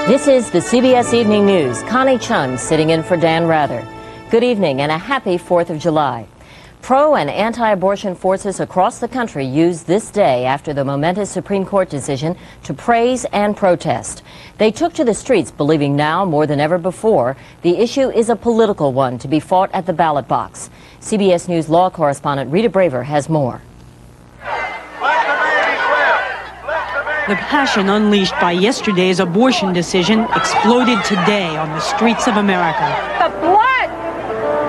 This is the CBS Evening News. Connie Chung sitting in for Dan Rather. Good evening and a happy 4th of July. Pro- and anti-abortion forces across the country used this day after the momentous Supreme Court decision to praise and protest. They took to the streets believing now more than ever before the issue is a political one to be fought at the ballot box. CBS News law correspondent Rita Braver has more. The passion unleashed by yesterday's abortion decision exploded today on the streets of America. The blood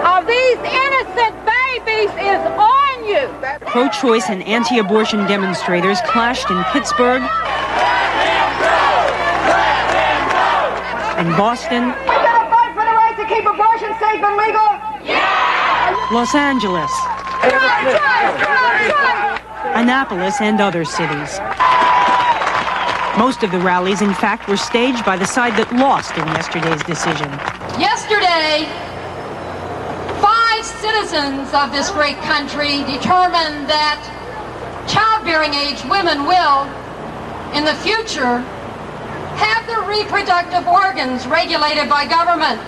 of these innocent babies is on you. Pro-choice and anti-abortion demonstrators clashed in Pittsburgh and Boston. We gotta fight for the right to keep abortion safe and legal. Yeah! Los Angeles, Annapolis, and other cities. Most of the rallies, in fact, were staged by the side that lost in yesterday's decision. Yesterday, 5 citizens of this great country determined that childbearing age women will, in the future, have their reproductive organs regulated by government.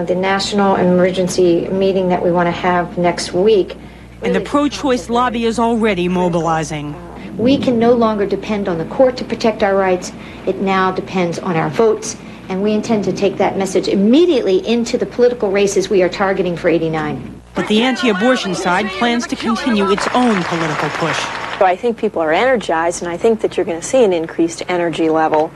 The national emergency meeting that we want to have next week. And the pro-choice lobby is already mobilizing. We can no longer depend on the court to protect our rights. It now depends on our votes, and we intend to take that message immediately into the political races we are targeting for '89. But the anti-abortion side plans to continue its own political push. So I think people are energized, and I think that you're going to see an increased energy level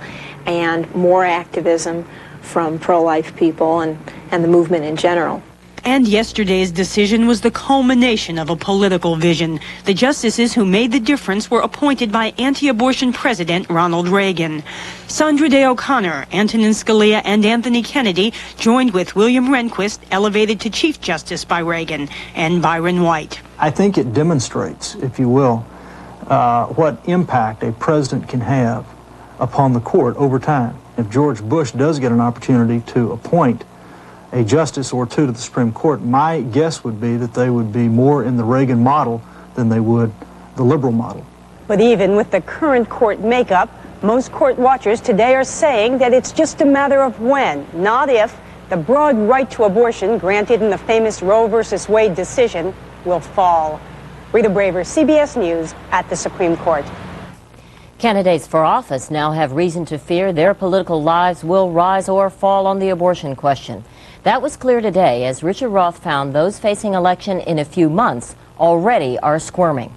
and more activism from pro-life people and the movement in general. And yesterday's decision was the culmination of a political vision. The justices who made the difference were appointed by anti-abortion President Ronald Reagan. Sandra Day O'Connor, Antonin Scalia, and Anthony Kennedy joined with William Rehnquist, elevated to Chief Justice by Reagan, and Byron White. I think it demonstrates, if you will, what impact a president can have upon the court over time. If George Bush does get an opportunity to appoint a justice or two to the Supreme Court, my guess would be that they would be more in the Reagan model than they would the liberal model. But even with the current court makeup, most court watchers today are saying that it's just a matter of when, not if, the broad right to abortion granted in the famous Roe versus Wade decision will fall. Rita Braver, CBS News at the Supreme Court. Candidates for office now have reason to fear their political lives will rise or fall on the abortion question. That was clear today as Richard Roth found those facing election in a few months already are squirming.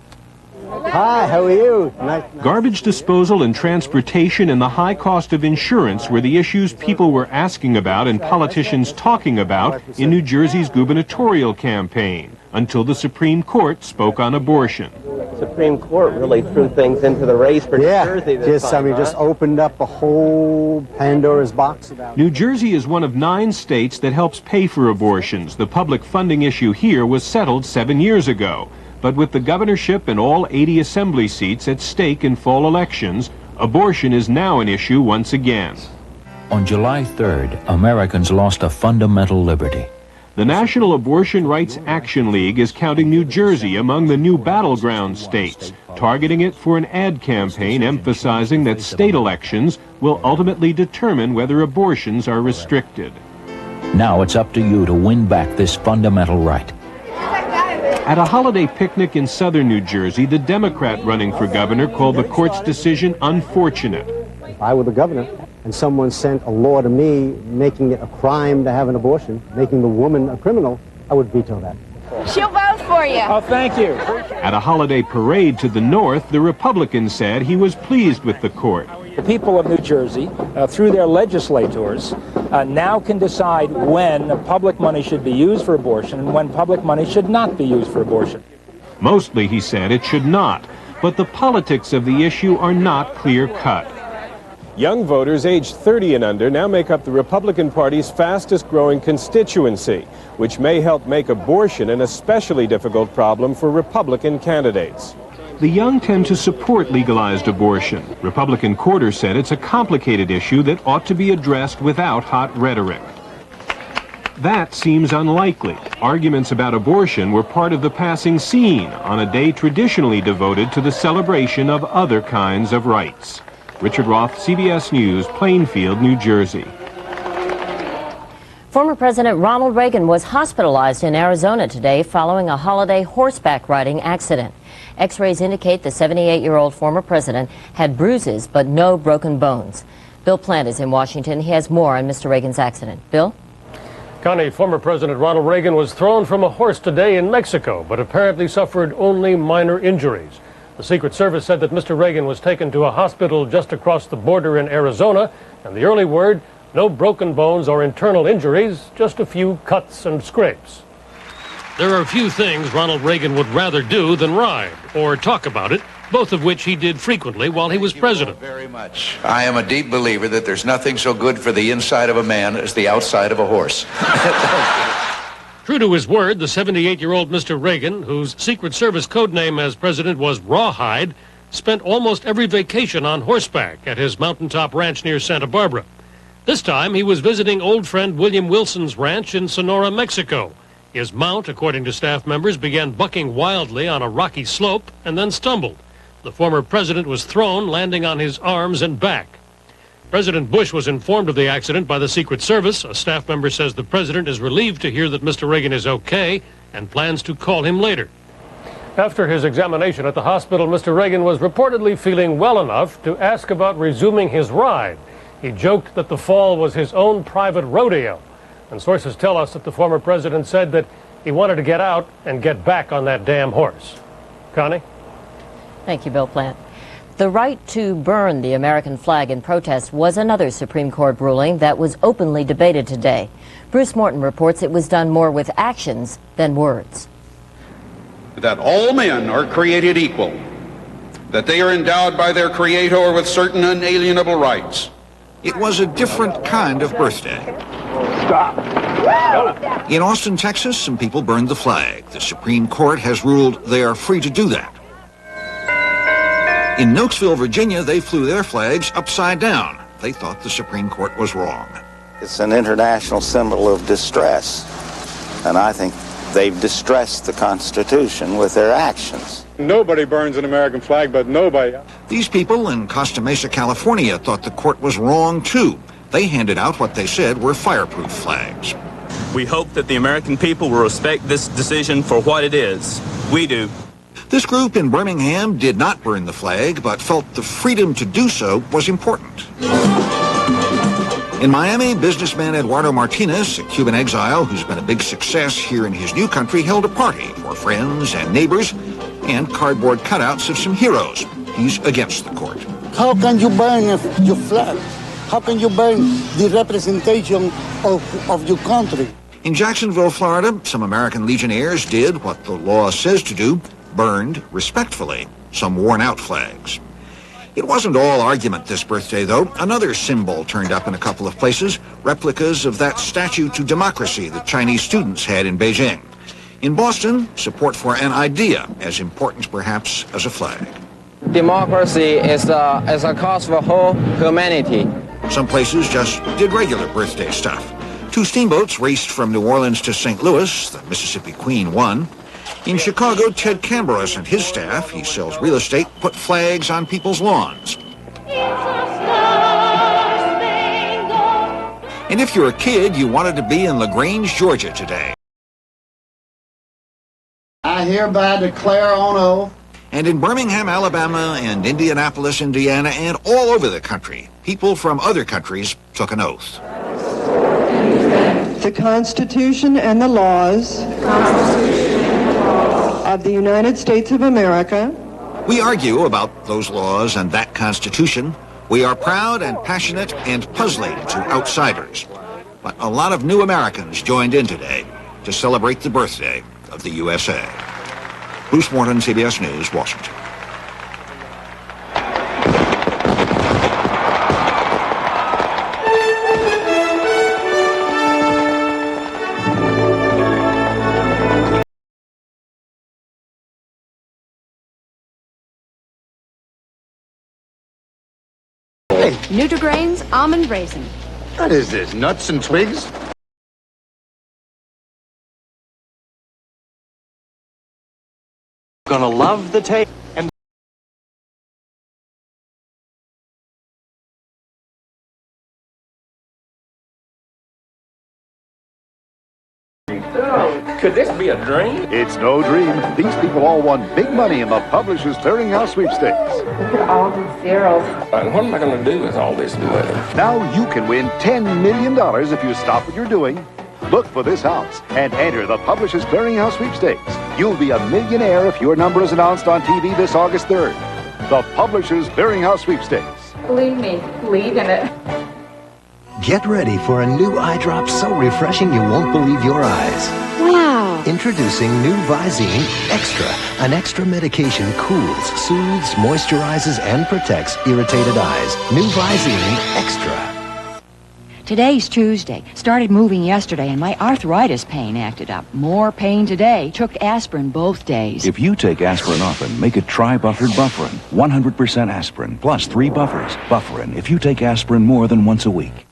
Hi, how are you? Garbage disposal and transportation and the high cost of insurance were the issues people were asking about and politicians talking about in New Jersey's gubernatorial campaign until the Supreme Court spoke on abortion. Supreme Court really threw things into the race for New Jersey this time, just opened up a whole Pandora's box. New Jersey is one of 9 states that helps pay for abortions. The public funding issue here was settled 7 years ago. But with the governorship and all 80 assembly seats at stake in fall elections, abortion is now an issue once again. On July 3rd, Americans lost a fundamental liberty. The National Abortion Rights Action League is counting New Jersey among the new battleground states, targeting it for an ad campaign emphasizing that state elections will ultimately determine whether abortions are restricted. Now it's up to you to win back this fundamental right. At a holiday picnic in southern New Jersey, the Democrat running for governor called the court's decision unfortunate. If I were the governor and someone sent a law to me making it a crime to have an abortion, making the woman a criminal, I would veto that. She'll vote for you. Oh, thank you. At a holiday parade to the north, the Republican said he was pleased with the court. The people of New Jersey, through their legislators, now can decide when public money should be used for abortion and when public money should not be used for abortion. Mostly, he said, it should not. But the politics of the issue are not clear-cut. Young voters aged 30 and under now make up the Republican Party's fastest-growing constituency, which may help make abortion an especially difficult problem for Republican candidates. The young tend to support legalized abortion. Republican quarter said it's a complicated issue that ought to be addressed without hot rhetoric. That seems unlikely. Arguments about abortion were part of the passing scene on a day traditionally devoted to the celebration of other kinds of rights. Richard Roth, CBS News, Plainfield, New Jersey. Former President Ronald Reagan was hospitalized in Arizona today following a holiday horseback riding accident. X-rays indicate the 78-year-old former president had bruises but no broken bones. Bill Plant is in Washington. He has more on Mr. Reagan's accident. Bill? Connie, former President Ronald Reagan was thrown from a horse today in Mexico, but apparently suffered only minor injuries. The Secret Service said that Mr. Reagan was taken to a hospital just across the border in Arizona, and the early word, no broken bones or internal injuries, just a few cuts and scrapes. There are few things Ronald Reagan would rather do than ride or talk about it, both of which he did frequently while he was president. Very much. I am a deep believer that there's nothing so good for the inside of a man as the outside of a horse. True to his word, the 78-year-old Mr. Reagan, whose Secret Service code name as president was Rawhide, spent almost every vacation on horseback at his mountaintop ranch near Santa Barbara. This time, he was visiting old friend William Wilson's ranch in Sonora, Mexico. His mount, according to staff members, began bucking wildly on a rocky slope and then stumbled. The former president was thrown, landing on his arms and back. President Bush was informed of the accident by the Secret Service. A staff member says the president is relieved to hear that Mr. Reagan is okay and plans to call him later. After his examination at the hospital, Mr. Reagan was reportedly feeling well enough to ask about resuming his ride. He joked that the fall was his own private rodeo. And sources tell us that the former president said that he wanted to get out and get back on that damn horse. Connie? Thank you, Bill Plant. The right to burn the American flag in protest was another Supreme Court ruling that was openly debated today. Bruce Morton reports it was done more with actions than words. That all men are created equal, that they are endowed by their Creator with certain unalienable rights. It was a different kind of birthday. Stop. In Austin, Texas, some people burned the flag. The Supreme Court has ruled they are free to do that. In Nokesville, Virginia, they flew their flags upside down. They thought the Supreme Court was wrong. It's an international symbol of distress, and I think they've distressed the Constitution with their actions. Nobody burns an American flag, but nobody. These people in Costa Mesa, California, thought the court was wrong, too. They handed out what they said were fireproof flags. We hope that the American people will respect this decision for what it is. We do. This group in Birmingham did not burn the flag, but felt the freedom to do so was important. In Miami, businessman Eduardo Martinez, a Cuban exile who's been a big success here in his new country, held a party for friends and neighbors and cardboard cutouts of some heroes. He's against the court. How can you burn your flag? How can you burn the representation of your country? In Jacksonville, Florida, some American Legionnaires did what the law says to do, burned respectfully some worn-out flags. It wasn't all argument this birthday, though. Another symbol turned up in a couple of places, replicas of that statue to democracy that Chinese students had in Beijing. In Boston, support for an idea as important, perhaps, as a flag. Democracy is a cause for whole humanity. Some places just did regular birthday stuff. 2 steamboats raced from New Orleans to St. Louis. The Mississippi Queen won. In Chicago, Ted Cambros and his staff, he sells real estate, put flags on people's lawns. And if you're a kid, you wanted to be in LaGrange, Georgia today. I hereby declare on oath. And in Birmingham, Alabama, and Indianapolis, Indiana, and all over the country, people from other countries took an oath. The Constitution and the laws of the United States of America. We argue about those laws and that Constitution. We are proud and passionate and puzzling to outsiders. But a lot of new Americans joined in today to celebrate the birthday of the USA. Bruce Morton, CBS News, Washington. Nutri-Grains almond raisin. What is this, nuts and twigs? Gonna love the taste. dream. Oh, could this be a dream? It's no dream. These people all won big money in the Publishers Clearinghouse sweepstakes. Look at all these zeros. And what am I going to do with all this money? Now you can win $10 million if you stop what you're doing. Look for this house and enter the Publishers Clearinghouse sweepstakes. You'll be a millionaire if your number is announced on TV this August 3rd. The Publishers Clearinghouse sweepstakes. Believe me, believe in it. Get ready for a new eye drop so refreshing you won't believe your eyes. Wow. Introducing new Visine Extra. An extra medication cools, soothes, moisturizes, and protects irritated eyes. New Visine Extra. Today's Tuesday. Started moving yesterday, and my arthritis pain acted up. More pain today. Took aspirin both days. If you take aspirin often, make it tri-buffered Bufferin. 100% aspirin, plus 3 buffers. Bufferin, if you take aspirin more than once a week.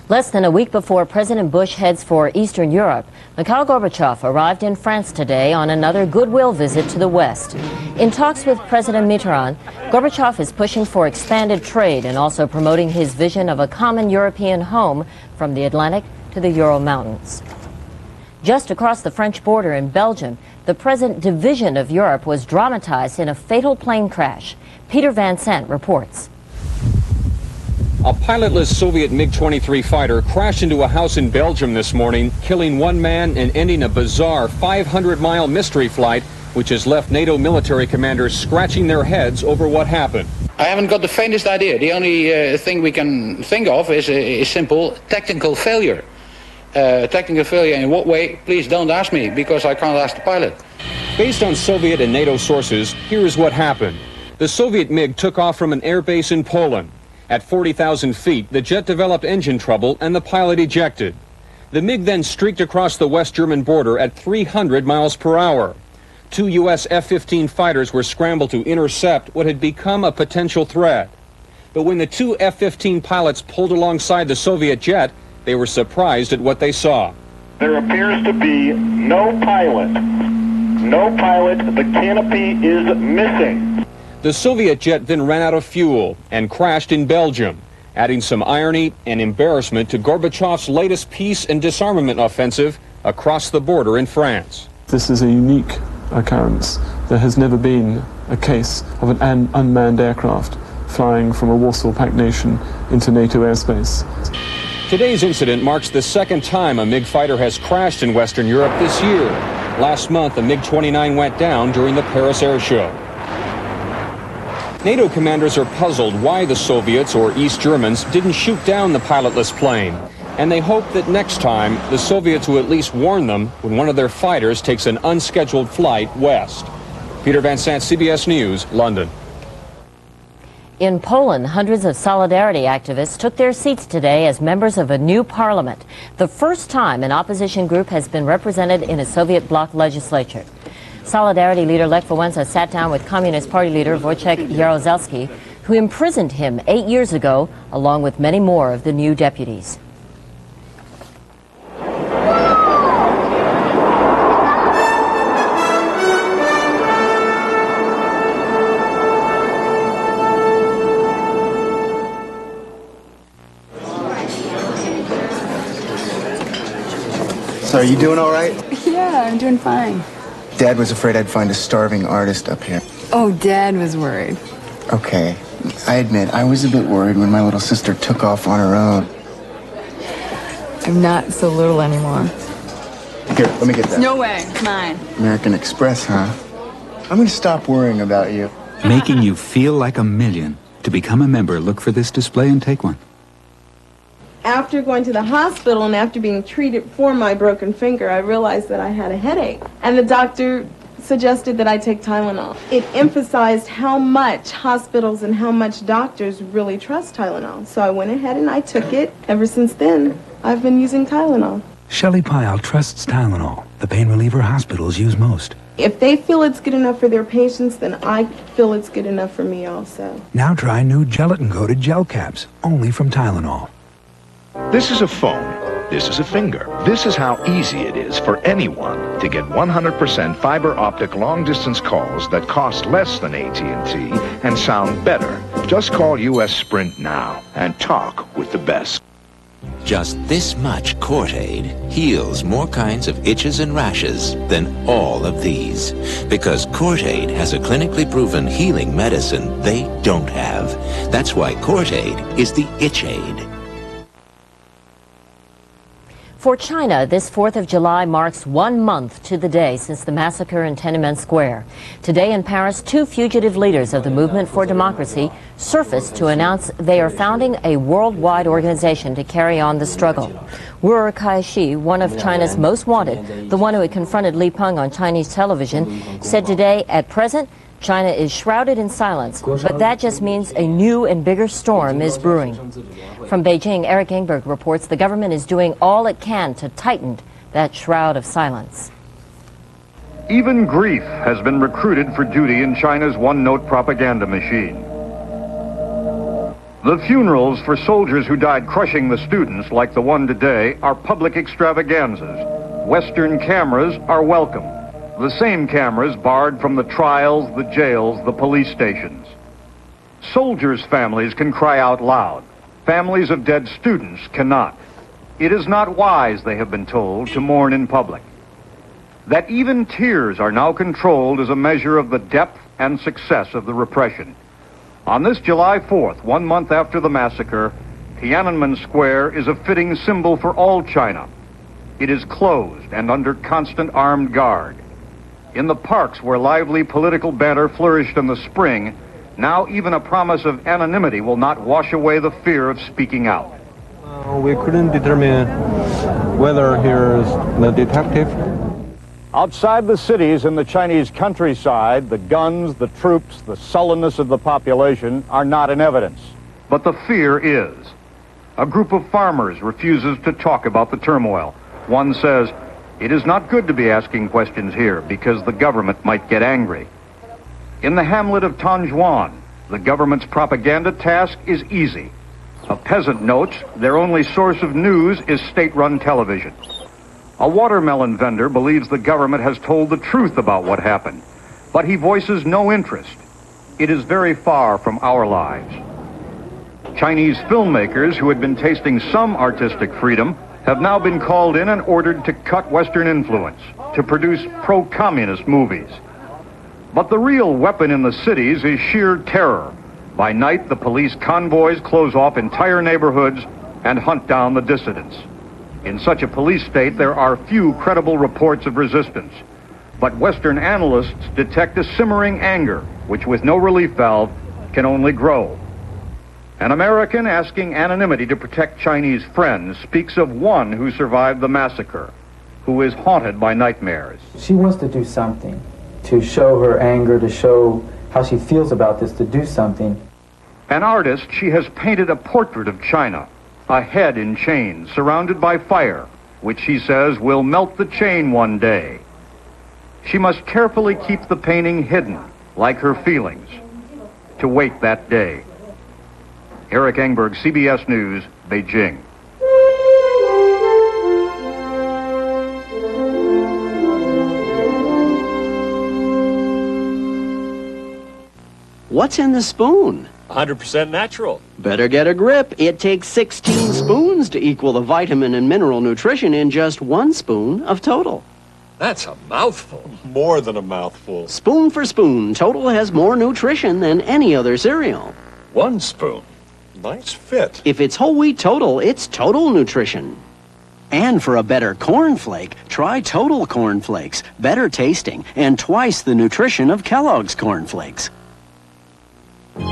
Less than a week before President Bush heads for Eastern Europe, Mikhail Gorbachev arrived in France today on another goodwill visit to the West. In talks with President Mitterrand, Gorbachev is pushing for expanded trade and also promoting his vision of a common European home from the Atlantic to the Ural Mountains. Just across the French border in Belgium, the present division of Europe was dramatized in a fatal plane crash. Peter Van Sant reports. A pilotless Soviet MiG-23 fighter crashed into a house in Belgium this morning, killing one man and ending a bizarre 500-mile mystery flight, which has left NATO military commanders scratching their heads over what happened. I haven't got the faintest idea. The only thing we can think of is simple technical failure. Technical failure in what way? Please don't ask me, because I can't ask the pilot. Based on Soviet and NATO sources, here is what happened. The Soviet MiG took off from an airbase in Poland. At 40,000 feet, the jet developed engine trouble and the pilot ejected. The MiG then streaked across the West German border at 300 miles per hour. 2 U.S. F-15 fighters were scrambled to intercept what had become a potential threat. But when the 2 F-15 pilots pulled alongside the Soviet jet, they were surprised at what they saw. There appears to be no pilot. No pilot. The canopy is missing. The Soviet jet then ran out of fuel and crashed in Belgium, adding some irony and embarrassment to Gorbachev's latest peace and disarmament offensive across the border in France. This is a unique occurrence. There has never been a case of an unmanned aircraft flying from a Warsaw Pact nation into NATO airspace. Today's incident marks the second time a MiG fighter has crashed in Western Europe this year. Last month, a MiG-29 went down during the Paris Air Show. NATO commanders are puzzled why the Soviets or East Germans didn't shoot down the pilotless plane. And they hope that next time, the Soviets will at least warn them when one of their fighters takes an unscheduled flight west. Peter Van Sant, CBS News, London. In Poland, hundreds of Solidarity activists took their seats today as members of a new parliament, the first time an opposition group has been represented in a Soviet bloc legislature. Solidarity leader Lech Wałęsa sat down with Communist Party leader Wojciech Jaruzelski, who imprisoned him 8 years ago, along with many more of the new deputies. So are you doing all right? Yeah, I'm doing fine. Dad was afraid I'd find a starving artist up here. Oh, Dad was worried. Okay, I admit, I was a bit worried when my little sister took off on her own. I'm not so little anymore. Here, let me get that. No way, it's mine. American Express, huh? I'm gonna stop worrying about you. Making you feel like a million. To become a member, look for this display and take one. After going to the hospital and after being treated for my broken finger, I realized that I had a headache. And the doctor suggested that I take Tylenol. It emphasized how much hospitals and how much doctors really trust Tylenol. So I went ahead and I took it. Ever since then, I've been using Tylenol. Shelley Pyle trusts Tylenol, the pain reliever hospitals use most. If they feel it's good enough for their patients, then I feel it's good enough for me also. Now try new gelatin-coated gel caps, only from Tylenol. This is a phone. This is a finger. This is how easy it is for anyone to get 100% fiber optic long-distance calls that cost less than AT&T and sound better. Just call U.S. Sprint now and talk with the best. Just this much Cortaid heals more kinds of itches and rashes than all of these. Because Cortaid has a clinically proven healing medicine they don't have. That's why Cortaid is the itch aid. For China, this 4th of July marks 1 month to the day since the massacre in Tiananmen Square. Today in Paris, 2 fugitive leaders of the Movement for Democracy surfaced to announce they are founding a worldwide organization to carry on the struggle. Wu Kai-shi, one of China's most wanted, the one who had confronted Li Peng on Chinese television, said today, at present, China is shrouded in silence, but that just means a new and bigger storm is brewing. From Beijing, Eric Engberg reports the government is doing all it can to tighten that shroud of silence. Even grief has been recruited for duty in China's one-note propaganda machine. The funerals for soldiers who died crushing the students, like the one today, are public extravaganzas. Western cameras are welcome. The same cameras barred from the trials, the jails, the police stations. Soldiers' families can cry out loud. Families of dead students cannot. It is not wise, they have been told, to mourn in public. That even tears are now controlled is a measure of the depth and success of the repression. On this July 4th, 1 month after the massacre, Tiananmen Square is a fitting symbol for all China. It is closed and under constant armed guard. In the parks where lively political banter flourished in the spring, now even a promise of anonymity will not wash away the fear of speaking out. We couldn't determine whether here's the detective. Outside the cities in the Chinese countryside, the guns, the troops, the sullenness of the population are not in evidence. But the fear is. A group of farmers refuses to talk about the turmoil. One says, "It is not good to be asking questions here because the government might get angry." In the hamlet of Tanjuan, the government's propaganda task is easy. A peasant notes their only source of news is state-run television. A watermelon vendor believes the government has told the truth about what happened, but he voices no interest. It is very far from our lives. Chinese filmmakers who had been tasting some artistic freedom have now been called in and ordered to cut Western influence, to produce pro-communist movies. But the real weapon in the cities is sheer terror. By night, the police convoys close off entire neighborhoods and hunt down the dissidents. In such a police state, there are few credible reports of resistance. But Western analysts detect a simmering anger, which with no relief valve can only grow. An American asking anonymity to protect Chinese friends speaks of one who survived the massacre, who is haunted by nightmares. She wants to do something, to show her anger, to show how she feels about this, to do something. An artist, she has painted a portrait of China, a head in chains, surrounded by fire, which she says will melt the chain one day. She must carefully keep the painting hidden, like her feelings, to wait that day. Eric Engberg, CBS News, Beijing. What's in the spoon? 100% natural. Better get a grip. It takes 16 spoons to equal the vitamin and mineral nutrition in just 1 spoon of Total. That's a mouthful. More than a mouthful. Spoon for spoon, Total has more nutrition than any other cereal. 1 spoon. Nice fit. If it's whole wheat Total, it's Total Nutrition. And for a better cornflake, try Total Cornflakes. Better tasting and twice the nutrition of Kellogg's Cornflakes.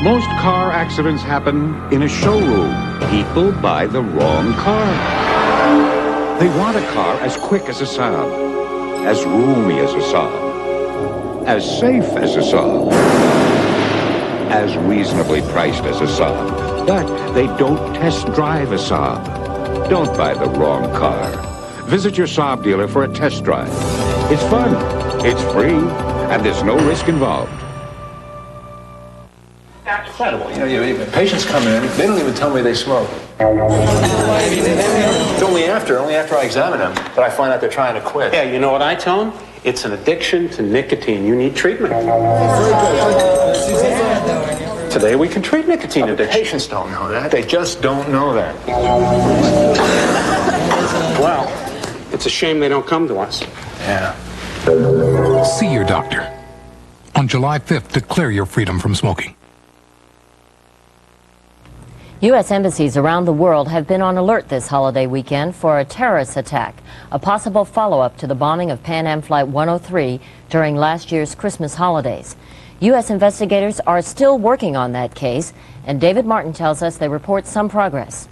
Most car accidents happen in a showroom. People buy the wrong car. They want a car as quick as a Saab, as roomy as a Saab, as safe as a Saab, as reasonably priced as a Saab. But they don't test drive a Saab. Don't buy the wrong car. Visit your Saab dealer for a test drive. It's fun, it's free, and there's no risk involved. Incredible. Patients come in, they don't even tell me they smoke. It's only after I examine them that I find out they're trying to quit. Yeah, you know what I tell them? It's an addiction to nicotine. You need treatment. To today, we can treat nicotine addiction. Patients don't know that. They just don't know that. Well, it's a shame they don't come to us. Yeah. See your doctor. On July 5th, declare your freedom from smoking. U.S. embassies around the world have been on alert this holiday weekend for a terrorist attack, a possible follow-up to the bombing of Pan Am Flight 103 during last year's Christmas holidays. U.S. investigators are still working on that case, and David Martin tells us they report some progress.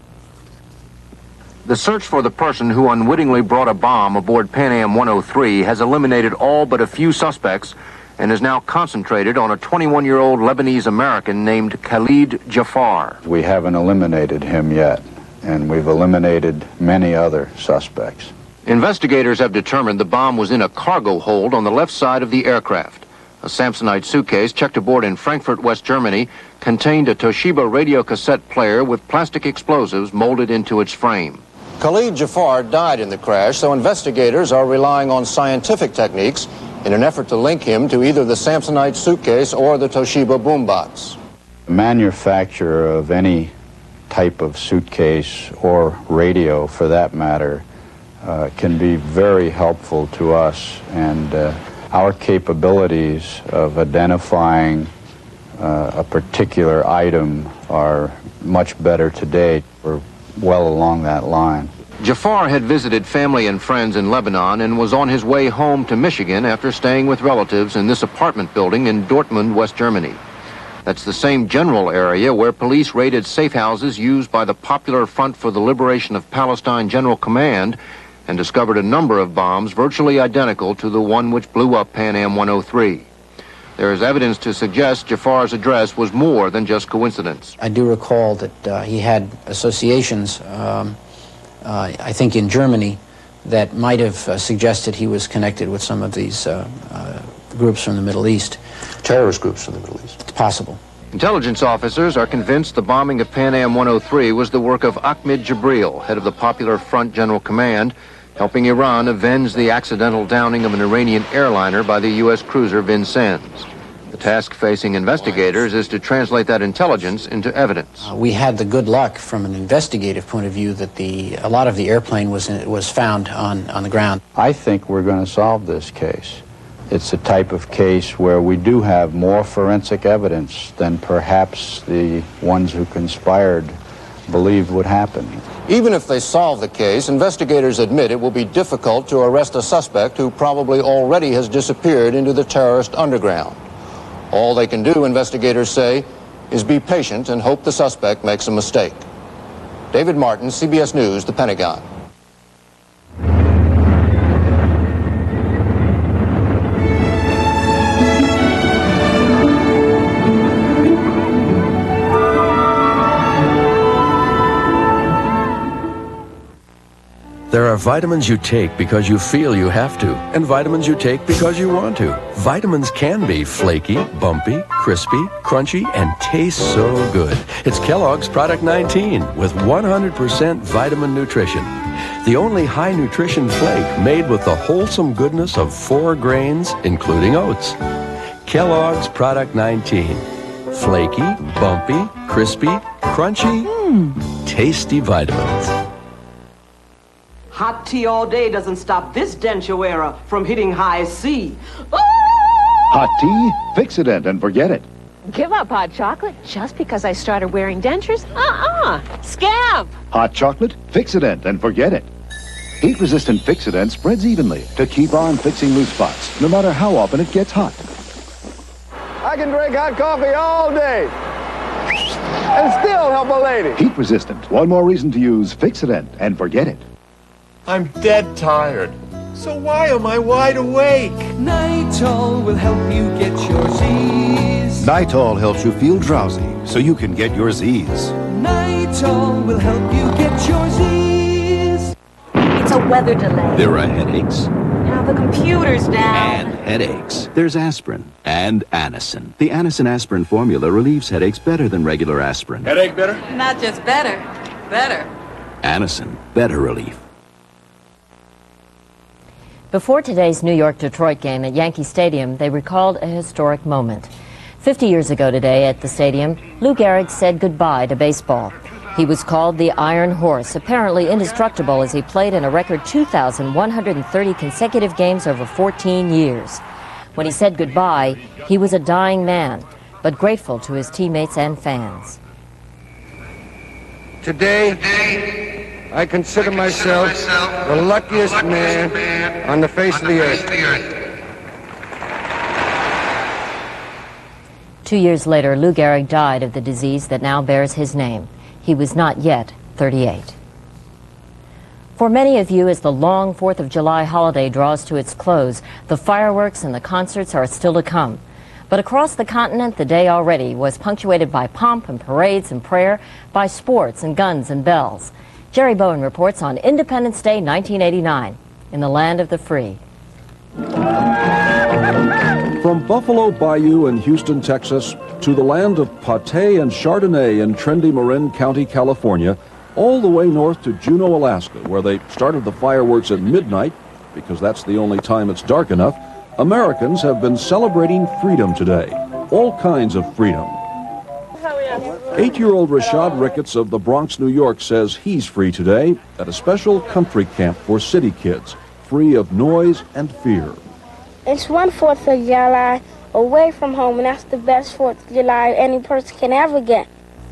The search for the person who unwittingly brought a bomb aboard Pan Am 103 has eliminated all but a few suspects and is now concentrated on a 21-year-old Lebanese American named Khalid Jafar. We haven't eliminated him yet, and we've eliminated many other suspects. Investigators have determined the bomb was in a cargo hold on the left side of the aircraft. A Samsonite suitcase checked aboard in Frankfurt, West Germany, contained a Toshiba radio cassette player with plastic explosives molded into its frame. Khalid Jafar died in the crash, so investigators are relying on scientific techniques in an effort to link him to either the Samsonite suitcase or the Toshiba boombox. The manufacture of any type of suitcase or radio, for that matter, can be very helpful to us, and our capabilities of identifying a particular item are much better today. We're well along that line. Jafar had visited family and friends in Lebanon and was on his way home to Michigan after staying with relatives in this apartment building in Dortmund, West Germany. That's the same general area where police raided safe houses used by the Popular Front for the Liberation of Palestine General Command and discovered a number of bombs virtually identical to the one which blew up Pan Am 103. There is evidence to suggest Jafar's address was more than just coincidence. I do recall that he had associations, I think in Germany, that might have suggested he was connected with some of these groups from the Middle East. Terrorist groups from the Middle East. It's possible. Intelligence officers are convinced the bombing of Pan Am 103 was the work of Ahmed Jibril, head of the Popular Front General Command, helping Iran avenge the accidental downing of an Iranian airliner by the U.S. cruiser Vincennes. The task facing investigators is to translate that intelligence into evidence. We had the good luck from an investigative point of view that a lot of the airplane was found on the ground. I think we're going to solve this case. It's a type of case where we do have more forensic evidence than perhaps the ones who conspired believed would happen. Even if they solve the case, investigators admit it will be difficult to arrest a suspect who probably already has disappeared into the terrorist underground. All they can do, investigators say, is be patient and hope the suspect makes a mistake. David Martin, CBS News, The Pentagon. There are vitamins you take because you feel you have to, and vitamins you take because you want to. Vitamins can be flaky, bumpy, crispy, crunchy, and taste so good. It's Kellogg's Product 19 with 100% vitamin nutrition. The only high nutrition flake made with the wholesome goodness of 4 grains, including oats. Kellogg's Product 19. Flaky, bumpy, crispy, crunchy, tasty vitamins. Hot tea all day doesn't stop this denture era from hitting high C. Hot tea? Fix-it and forget it. Give up hot chocolate just because I started wearing dentures? Scamp! Hot chocolate? Fix-it and forget it. Heat-resistant Fix-it spreads evenly to keep on fixing loose spots, no matter how often it gets hot. I can drink hot coffee all day and still help a lady. Heat-resistant. One more reason to use Fix-it and forget it. I'm dead tired. So why am I wide awake? Nitol will help you get your Z's. Nitol helps you feel drowsy so you can get your Z's. Nitol will help you get your Z's. It's a weather delay. There are headaches. Now the computer's down. And headaches. There's aspirin and Anacin. The Anacin aspirin formula relieves headaches better than regular aspirin. Headache better? Not just better, better. Anacin, better relief. Before today's New York-Detroit game at Yankee Stadium, they recalled a historic moment. 50 years ago today at the stadium, Lou Gehrig said goodbye to baseball. He was called the Iron Horse, apparently indestructible as he played in a record 2,130 consecutive games over 14 years. When he said goodbye, he was a dying man, but grateful to his teammates and fans. Today, I consider myself the luckiest man on the face of the earth. 2 years later, Lou Gehrig died of the disease that now bears his name. He was not yet 38. For many of you, as the long 4th of July holiday draws to its close, the fireworks and the concerts are still to come. But across the continent, the day already was punctuated by pomp and parades and prayer, by sports and guns and bells. Jerry Bowen reports on Independence Day 1989 in the land of the free. From Buffalo Bayou in Houston, Texas, to the land of pâté and Chardonnay in trendy Marin County, California, all the way north to Juneau, Alaska, where they started the fireworks at midnight, because that's the only time it's dark enough, Americans have been celebrating freedom today. All kinds of freedom. 8-year-old Rashad Ricketts of the Bronx, New York, says he's free today at a special country camp for city kids, free of noise and fear. It's one 4th of July away from home, and that's the best 4th of July any person can ever get.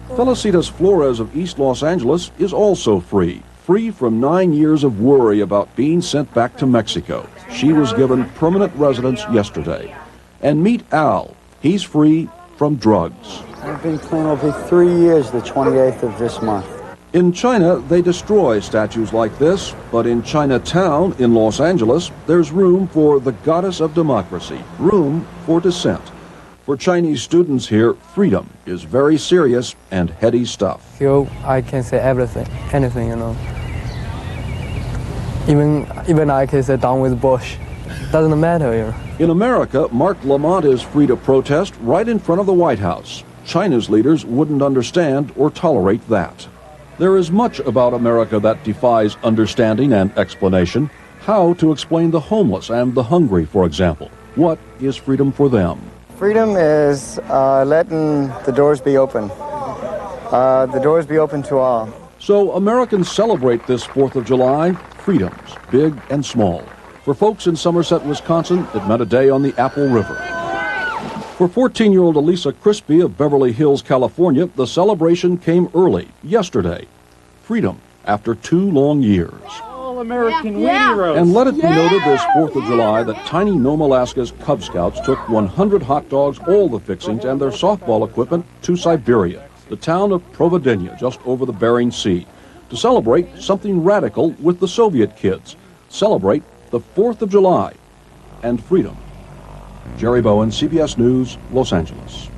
Felicitas Flores of East Los Angeles is also free from 9 years of worry about being sent back to Mexico. She was given permanent residence yesterday. And meet Al. He's free from drugs. I've been clean over 3 years, the 28th of this month. In China, they destroy statues like this, but in Chinatown, in Los Angeles, there's room for the goddess of democracy, room for dissent. For Chinese students here, freedom is very serious and heady stuff. Here, I can say everything, anything, you know. Even I can say down with Bush. Doesn't matter, you know. In America, Mark Lamont is free to protest right in front of the White House. China's leaders wouldn't understand or tolerate that. There is much about America that defies understanding and explanation. How to explain the homeless and the hungry, for example. What is freedom for them? Freedom is letting the doors be open. The doors be open to all. So Americans celebrate this 4th of July, freedoms, big and small. For folks in Somerset, Wisconsin, it meant a day on the Apple River. For 14-year-old Elisa Crispy of Beverly Hills, California, the celebration came early, yesterday. Freedom after 2 long years. All-American heroes. And let it be noted this 4th of July that tiny Nome, Alaska's Cub Scouts took 100 hot dogs, all the fixings, and their softball equipment to Siberia, the town of Providenia, just over the Bering Sea, to celebrate something radical with the Soviet kids. Celebrate the 4th of July and freedom. Jerry Bowen, CBS News, Los Angeles.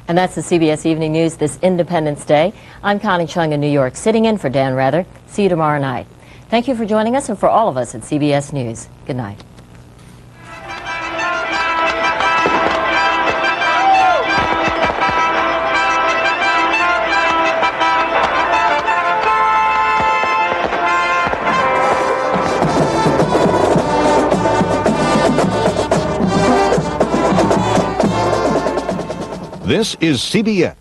And that's the CBS Evening News this Independence Day. I'm Connie Chung in New York, sitting in for Dan Rather. See you tomorrow night. Thank you for joining us, and for all of us at CBS News, good night. This is CBS.